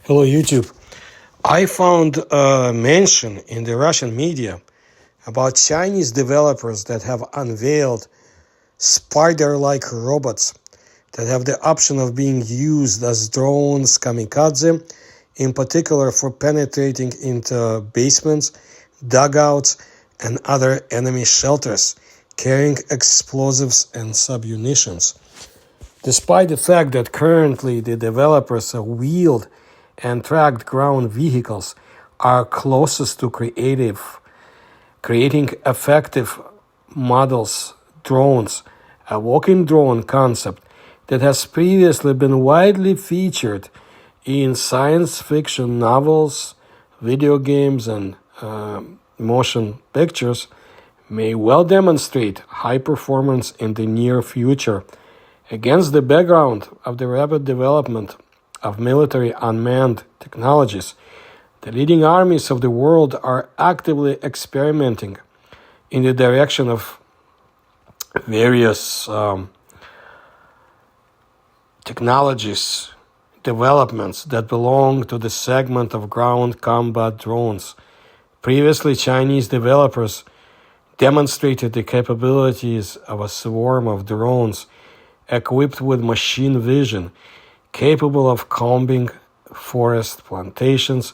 Hello, YouTube. I found a mention in the Russian media about Chinese developers that have unveiled spider-like robots that have the option of being used as drones kamikaze, in particular for penetrating into basements, dugouts, and other enemy shelters, carrying explosives and submunitions. Despite the fact that currently the developers of wheeled and tracked ground vehicles are closest to creating effective models, drones, a walking drone concept that has previously been widely featured in science fiction novels, video games, and motion pictures, may well demonstrate high performance in the near future. Against the background of the rapid development of military unmanned technologies, the leading armies of the world are actively experimenting in the direction of various technologies, developments that belong to the segment of ground combat drones. Previously, Chinese developers demonstrated the capabilities of a swarm of drones equipped with machine vision, capable of combing forest plantations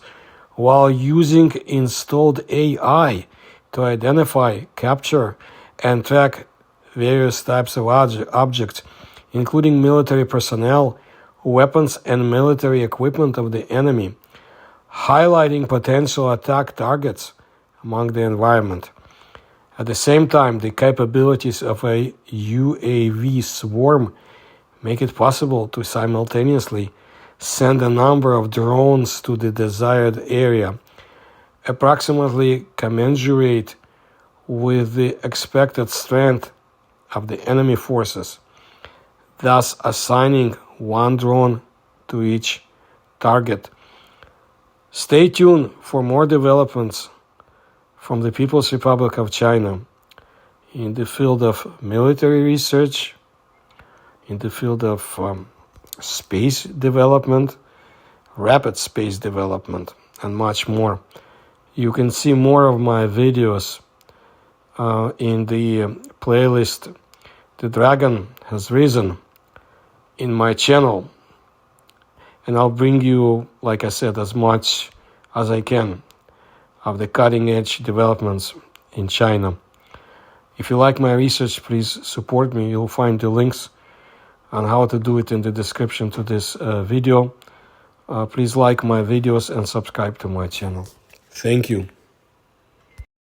while using installed AI to identify, capture, and track various types of objects, including military personnel, weapons, and military equipment of the enemy, highlighting potential attack targets among the environment. At the same time, the capabilities of a UAV swarm make it possible to simultaneously send a number of drones to the desired area, approximately commensurate with the expected strength of the enemy forces, thus assigning one drone to each target. Stay tuned for more developments from the People's Republic of China in the field of military research, in the field of space development, rapid space development, and much more. You can see more of my videos in the playlist The Dragon Has Risen in my channel, and I'll bring you, like I said, as much as I can of the cutting-edge developments in China. If you like my research, please support me. You'll find the links on how to do it in the description to this video. Please like my videos and subscribe to my channel. Thank you.